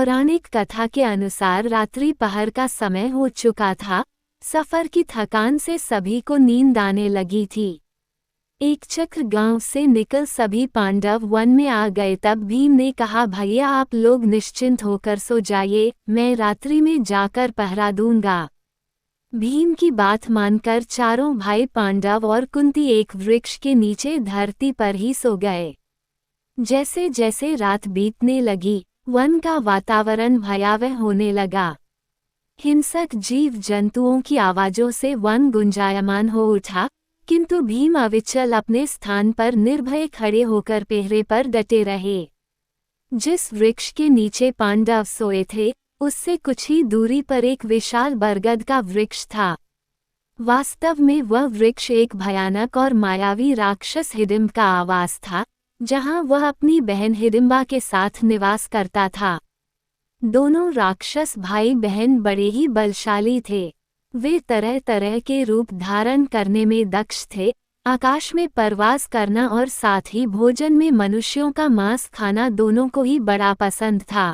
पौराणिक कथा के अनुसार रात्रि पहर का समय हो चुका था। सफर की थकान से सभी को नींद आने लगी थी। एक चक्र गांव से निकल सभी पांडव वन में आ गए। तब भीम ने कहा, भैया आप लोग निश्चिंत होकर सो जाइए, मैं रात्रि में जाकर पहरा दूंगा। भीम की बात मानकर चारों भाई पांडव और कुंती एक वृक्ष के नीचे धरती पर ही सो गए। जैसे जैसे रात बीतने लगी, वन का वातावरण भयावह होने लगा। हिंसक जीव जंतुओं की आवाजों से वन गुंजायमान हो उठा, किंतु भीम अविचल अपने स्थान पर निर्भय खड़े होकर पहरे पर डटे रहे। जिस वृक्ष के नीचे पांडव सोए थे, उससे कुछ ही दूरी पर एक विशाल बरगद का वृक्ष था। वास्तव में वह वृक्ष एक भयानक और मायावी राक्षस हिडिंब का आवास था, जहां वह अपनी बहन हिडिंबा के साथ निवास करता था। दोनों राक्षस भाई बहन बड़े ही बलशाली थे। वे तरह तरह के रूप धारण करने में दक्ष थे, आकाश में परवास करना और साथ ही भोजन में मनुष्यों का मांस खाना दोनों को ही बड़ा पसंद था।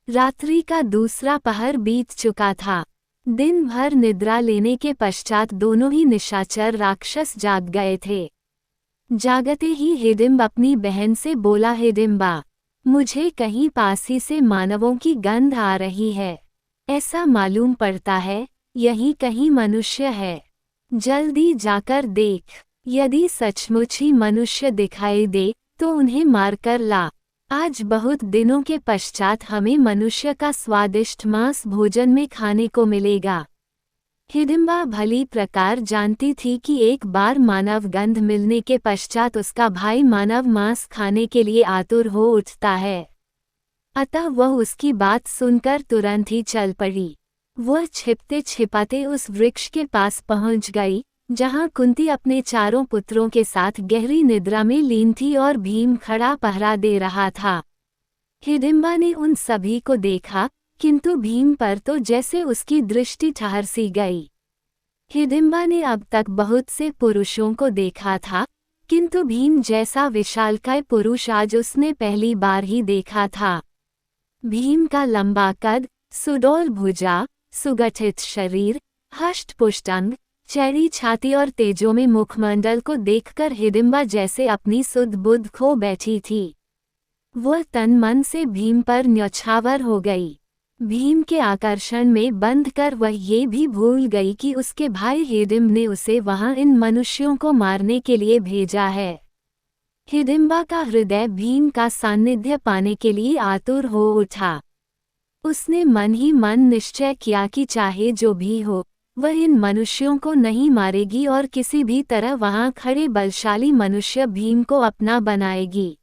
रात्रि का दूसरा पहर बीत चुका था। दिन भर निद्रा लेने के पश्चात दोनों ही निशाचर राक्षस जाग गए थे। जागते ही हिडिंब अपनी बहन से बोला, हिडिंबा, मुझे कहीं पास ही से मानवों की गंध आ रही है। ऐसा मालूम पड़ता है यहीं कहीं मनुष्य है। जल्दी जाकर देख, यदि सचमुच ही मनुष्य दिखाई दे तो उन्हें मारकर ला। आज बहुत दिनों के पश्चात हमें मनुष्य का स्वादिष्ट मांस भोजन में खाने को मिलेगा। हिडिंबा भली प्रकार जानती थी कि एक बार मानव गंध मिलने के पश्चात उसका भाई मानव मांस खाने के लिए आतुर हो उठता है। अतः वह उसकी बात सुनकर तुरंत ही चल पड़ी। वह छिपते छिपाते उस वृक्ष के पास पहुंच गई, जहां कुंती अपने चारों पुत्रों के साथ गहरी निद्रा में लीन थी और भीम खड़ा पहरा दे रहा था। हिडिंबा ने उन सभी को देखा, किंतु भीम पर तो जैसे उसकी दृष्टि ठहर सी गई। हिडिंबा ने अब तक बहुत से पुरुषों को देखा था, किंतु भीम जैसा विशालकाय पुरुष आज उसने पहली बार ही देखा था। भीम का लंबा कद, सुडौल भुजा, सुगठित शरीर, हष्ट-पुष्ट अंग, चौड़ी छाती और तेजोमय मुखमंडल को देखकर हिडिंबा जैसे अपनी सुध बुध खो बैठी थी। वह तन मन से भीम पर न्यौछावर हो गई। भीम के आकर्षण में बंध कर वह ये भी भूल गई कि उसके भाई हिडिंब ने उसे वहां इन मनुष्यों को मारने के लिए भेजा है। हिडिंबा का हृदय भीम का सान्निध्य पाने के लिए आतुर हो उठा। उसने मन ही मन निश्चय किया कि चाहे जो भी हो, वह इन मनुष्यों को नहीं मारेगी और किसी भी तरह वहां खड़े बलशाली मनुष्य भीम को अपना बनाएगी।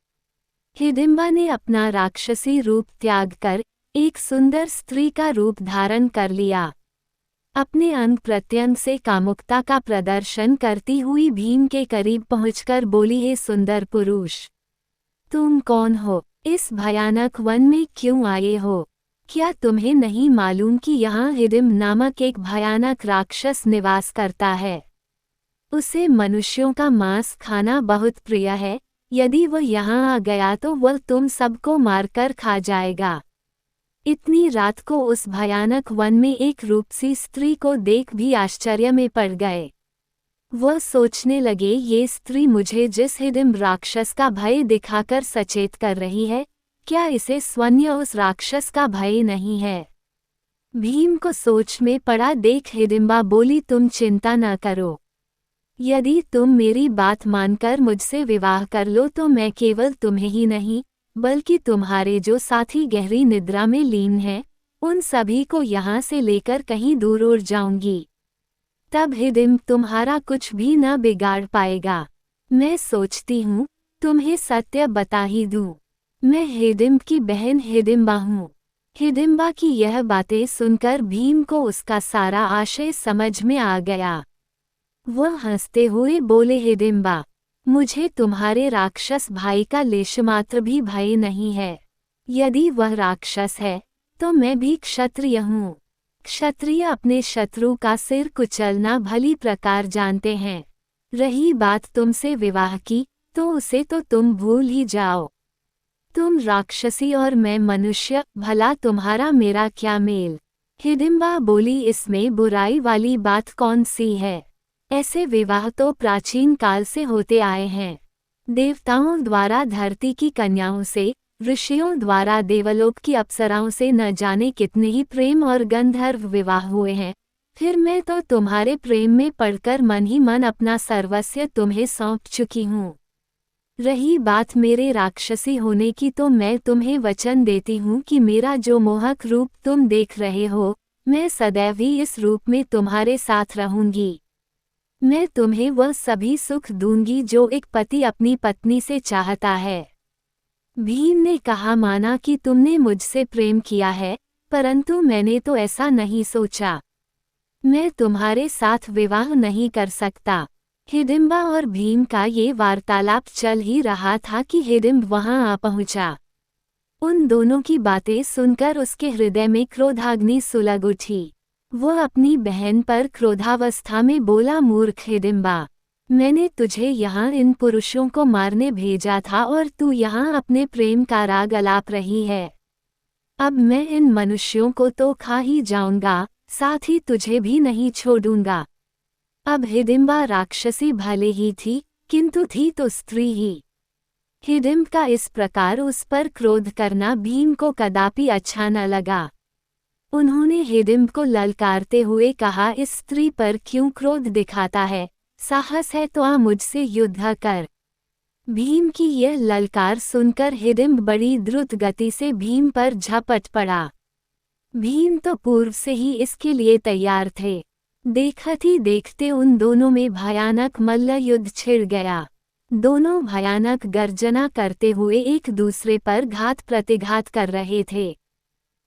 हिडिंबा ने अपना राक्षसी रूप त्याग कर एक सुंदर स्त्री का रूप धारण कर लिया। अपने अंग प्रत्यंग से कामुकता का प्रदर्शन करती हुई भीम के करीब पहुंचकर बोली, हे सुंदर पुरुष, तुम कौन हो? इस भयानक वन में क्यों आए हो? क्या तुम्हें नहीं मालूम कि यहाँ हिडिंब नामक एक भयानक राक्षस निवास करता है? उसे मनुष्यों का मांस खाना बहुत प्रिय है। यदि वह यहाँ आ गया तो वह तुम सबको मारकर खा जाएगा। इतनी रात को उस भयानक वन में एक रूपसी स्त्री को देख भी आश्चर्य में पड़ गए। वह सोचने लगे, ये स्त्री मुझे जिस हिडिंब राक्षस का भय दिखाकर सचेत कर रही है, क्या इसे स्वयं उस राक्षस का भय नहीं है? भीम को सोच में पड़ा देख हिडिंबा बोली, तुम चिंता न करो। यदि तुम मेरी बात मानकर मुझसे विवाह कर लो तो मैं केवल तुम्हें ही नहीं, बल्कि तुम्हारे जो साथी गहरी निद्रा में लीन हैं, उन सभी को यहाँ से लेकर कहीं दूर उड़ जाऊंगी। तब हिडिंब तुम्हारा कुछ भी न बिगाड़ पाएगा। मैं सोचती हूँ तुम्हें सत्य बता ही दूँ। मैं हिडिंब की बहन हिडिंबा हूँ। हिडिंबा की यह बातें सुनकर भीम को उसका सारा आशय समझ में आ गया। वह हंसते हुए बोले, हिडिंबा, मुझे तुम्हारे राक्षस भाई का लेशमात्र भी भय नहीं है। यदि वह राक्षस है तो मैं भी क्षत्रिय हूँ। क्षत्रिय अपने शत्रु का सिर कुचलना भली प्रकार जानते हैं। रही बात तुमसे विवाह की, तो उसे तो तुम भूल ही जाओ। तुम राक्षसी और मैं मनुष्य, भला तुम्हारा मेरा क्या मेल। हिडिंबा बोली, इसमें बुराई वाली बात कौन सी है। ऐसे विवाह तो प्राचीन काल से होते आए हैं। देवताओं द्वारा धरती की कन्याओं से, ऋषियों द्वारा देवलोक की अप्सराओं से न जाने कितने ही प्रेम और गंधर्व विवाह हुए हैं। फिर मैं तो तुम्हारे प्रेम में पड़कर मन ही मन अपना सर्वस्व तुम्हें सौंप चुकी हूँ। रही बात मेरे राक्षसी होने की, तो मैं तुम्हें वचन देती हूँ कि मेरा जो मोहक रूप तुम देख रहे हो, मैं सदैव ही इस रूप में तुम्हारे साथ रहूंगी। मैं तुम्हें वह सभी सुख दूंगी जो एक पति अपनी पत्नी से चाहता है। भीम ने कहा, माना कि तुमने मुझसे प्रेम किया है, परंतु मैंने तो ऐसा नहीं सोचा। मैं तुम्हारे साथ विवाह नहीं कर सकता। हिडिंबा और भीम का ये वार्तालाप चल ही रहा था कि हिडिंब वहां आ पहुंचा। उन दोनों की बातें सुनकर उसके हृदय में क्रोधाग्नि सुलग उठी। वह अपनी बहन पर क्रोधावस्था में बोला, मूर्ख हिडिंबा, मैंने तुझे यहाँ इन पुरुषों को मारने भेजा था और तू यहाँ अपने प्रेम का राग अलाप रही है। अब मैं इन मनुष्यों को तो खा ही जाऊंगा, साथ ही तुझे भी नहीं छोड़ूंगा। अब हिडिंबा राक्षसी भले ही थी, किंतु थी तो स्त्री ही। हिडिंब का इस प्रकार उस पर क्रोध करना भीम को कदापि अच्छा न लगा। उन्होंने हिडिंब को ललकारते हुए कहा, इस स्त्री पर क्यों क्रोध दिखाता है, साहस है तो आ मुझसे युद्ध कर। भीम की यह ललकार सुनकर हिडिंब बड़ी द्रुत गति से भीम पर झपट पड़ा। भीम तो पूर्व से ही इसके लिए तैयार थे। देखते ही देखते उन दोनों में भयानक मल्ल युद्ध छिड़ गया। दोनों भयानक गर्जना करते हुए एक दूसरे पर घात प्रतिघात कर रहे थे।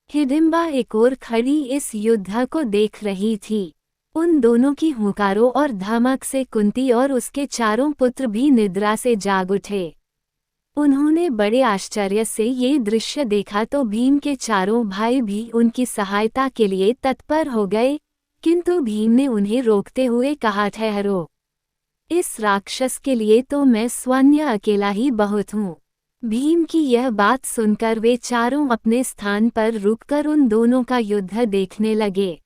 हिडिंबा एक ओर खड़ी इस युद्ध को देख रही थी। उन दोनों की हुंकारों और धमक से कुंती और उसके चारों पुत्र भी निद्रा से जाग उठे। उन्होंने बड़े आश्चर्य से ये दृश्य देखा तो भीम के चारों भाई भी उनकी सहायता के लिए तत्पर हो गए, किंतु भीम ने उन्हें रोकते हुए कहा, ठहरो। इस राक्षस के लिए तो मैं स्वयं अकेला ही बहुत हूँ। भीम की यह बात सुनकर वे चारों अपने स्थान पर रुककर उन दोनों का युद्ध देखने लगे।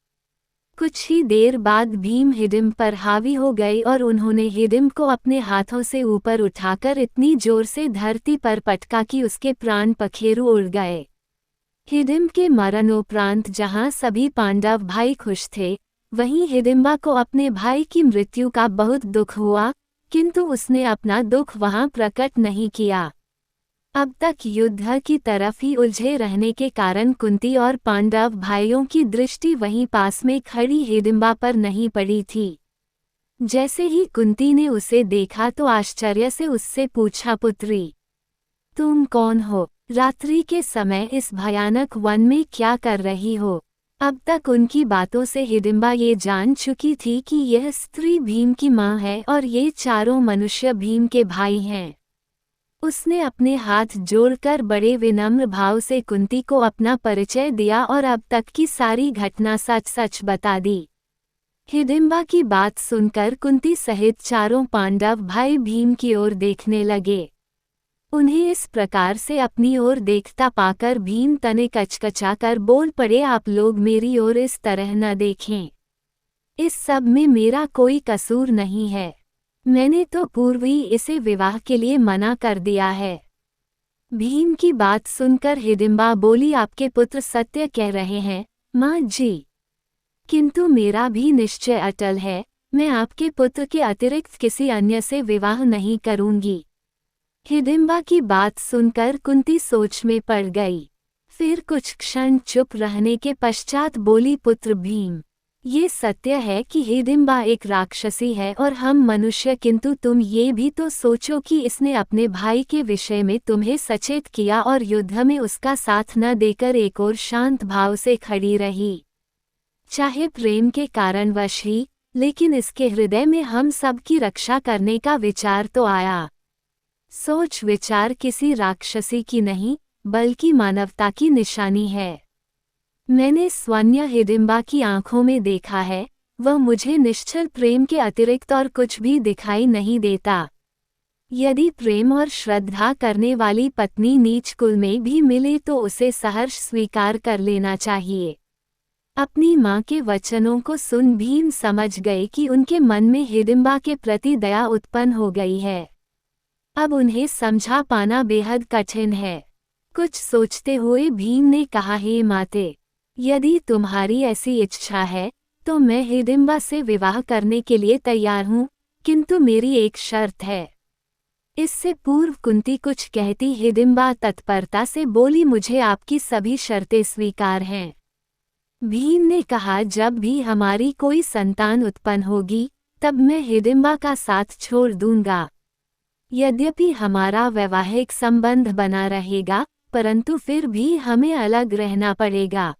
कुछ ही देर बाद भीम हिडिंब पर हावी हो गए और उन्होंने हिडिंब को अपने हाथों से ऊपर उठाकर इतनी जोर से धरती पर पटका कि उसके प्राण पखेरु उड़ गए। हिडिंब के मरणोपरांत जहाँ सभी पांडव भाई खुश थे, वहीं हिडिंबा को अपने भाई की मृत्यु का बहुत दुख हुआ, किंतु उसने अपना दुख वहां प्रकट नहीं किया। अब तक युद्ध की तरफ ही उलझे रहने के कारण कुंती और पांडव भाइयों की दृष्टि वहीं पास में खड़ी हिडिंबा पर नहीं पड़ी थी। जैसे ही कुंती ने उसे देखा तो आश्चर्य से उससे पूछा, पुत्री, तुम कौन हो? रात्रि के समय इस भयानक वन में क्या कर रही हो? अब तक उनकी बातों से हिडिंबा ये जान चुकी थी कि यह स्त्री भीम की माँ है और ये चारों मनुष्य भीम के भाई हैं। उसने अपने हाथ जोड़कर बड़े विनम्र भाव से कुंती को अपना परिचय दिया और अब तक की सारी घटना सच सच बता दी। हिडिंबा की बात सुनकर कुंती सहित चारों पांडव भाई भीम की ओर देखने लगे। उन्हें इस प्रकार से अपनी ओर देखता पाकर भीम तने कचकचाकर बोल पड़े, आप लोग मेरी ओर इस तरह न देखें। इस सब में मेरा कोई कसूर नहीं है। मैंने तो पूर्व ही इसे विवाह के लिए मना कर दिया है। भीम की बात सुनकर हिडिंबा बोली, आपके पुत्र सत्य कह रहे हैं माँ जी, किंतु मेरा भी निश्चय अटल है, मैं आपके पुत्र के अतिरिक्त किसी अन्य से विवाह नहीं करूंगी। हिडिंबा की बात सुनकर कुंती सोच में पड़ गई। फिर कुछ क्षण चुप रहने के पश्चात बोली, पुत्र भीम, ये सत्य है कि हिडिंबा एक राक्षसी है और हम मनुष्य, किंतु तुम ये भी तो सोचो कि इसने अपने भाई के विषय में तुम्हें सचेत किया और युद्ध में उसका साथ न देकर एक और शांत भाव से खड़ी रही। चाहे प्रेम के कारणवश ही, लेकिन इसके हृदय में हम सब की रक्षा करने का विचार तो आया। सोच विचार किसी राक्षसी की नहीं, बल्कि मानवता की निशानी है। मैंने स्वयं हिडिंबा की आंखों में देखा है, वह मुझे निश्चल प्रेम के अतिरिक्त और कुछ भी दिखाई नहीं देता। यदि प्रेम और श्रद्धा करने वाली पत्नी नीच कुल में भी मिले तो उसे सहर्ष स्वीकार कर लेना चाहिए। अपनी मां के वचनों को सुन भीम समझ गए कि उनके मन में हिडिंबा के प्रति दया उत्पन्न हो गई है। अब उन्हें समझा पाना बेहद कठिन है। कुछ सोचते हुए भीम ने कहा, हे माते, यदि तुम्हारी ऐसी इच्छा है तो मैं हिडिंबा से विवाह करने के लिए तैयार हूँ, किंतु मेरी एक शर्त है। इससे पूर्व कुंती कुछ कहती हिडिंबा तत्परता से बोली, मुझे आपकी सभी शर्तें स्वीकार हैं। भीम ने कहा, जब भी हमारी कोई संतान उत्पन्न होगी तब मैं हिडिंबा का साथ छोड़ दूंगा। यद्यपि हमारा वैवाहिक संबंध बना रहेगा, परंतु फिर भी हमें अलग रहना पड़ेगा।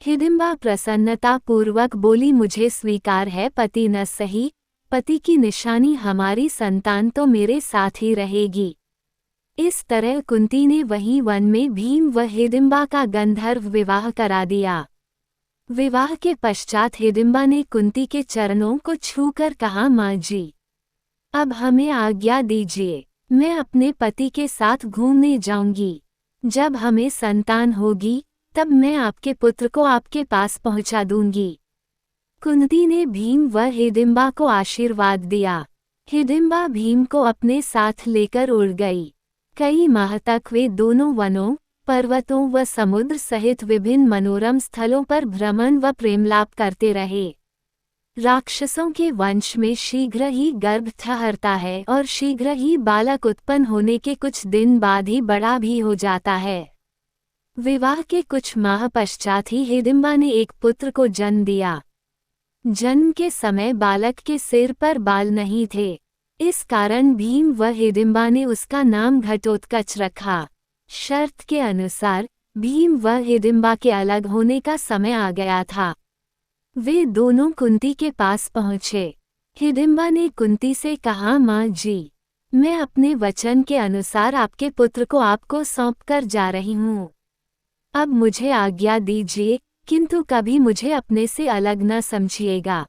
हिडिंबा प्रसन्नता पूर्वक बोली, मुझे स्वीकार है, पति न सही, पति की निशानी हमारी संतान तो मेरे साथ ही रहेगी। इस तरह कुंती ने वहीं वन में भीम व हिडिंबा का गंधर्व विवाह करा दिया। विवाह के पश्चात हिडिंबा ने कुंती के चरणों को छूकर कहा, माँ जी, अब हमें आज्ञा दीजिए, मैं अपने पति के साथ घूमने जाऊंगी। जब हमें संतान होगी तब मैं आपके पुत्र को आपके पास पहुंचा दूंगी। कुंती ने भीम व हिडिंबा को आशीर्वाद दिया। हिडिंबा भीम को अपने साथ लेकर उड़ गई। कई माह तक वे दोनों वनों, पर्वतों व समुद्र सहित विभिन्न मनोरम स्थलों पर भ्रमण व प्रेमलाप करते रहे। राक्षसों के वंश में शीघ्र ही गर्भ ठहरता है और शीघ्र ही बालक उत्पन्न होने के कुछ दिन बाद ही बड़ा भी हो जाता है। विवाह के कुछ माह पश्चात ही हिडिंबा ने एक पुत्र को जन्म दिया। जन्म के समय बालक के सिर पर बाल नहीं थे, इस कारण भीम व हिडिंबा ने उसका नाम घटोत्कच रखा। शर्त के अनुसार भीम व हिडिंबा के अलग होने का समय आ गया था। वे दोनों कुंती के पास पहुँचे। हिडिंबा ने कुंती से कहा, माँ जी, मैं अपने वचन के अनुसार आपके पुत्र को आपको सौंपकर जा रही हूँ। अब मुझे आज्ञा दीजिए, किंतु कभी मुझे अपने से अलग न समझिएगा।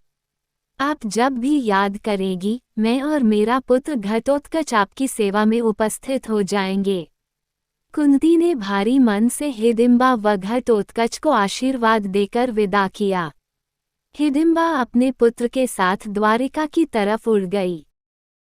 आप जब भी याद करेगी, मैं और मेरा पुत्र घटोत्कच आपकी सेवा में उपस्थित हो जाएंगे। कुंती ने भारी मन से हिडिंबा व घटोत्कच को आशीर्वाद देकर विदा किया। हिडिंबा अपने पुत्र के साथ द्वारिका की तरफ उड़ गई।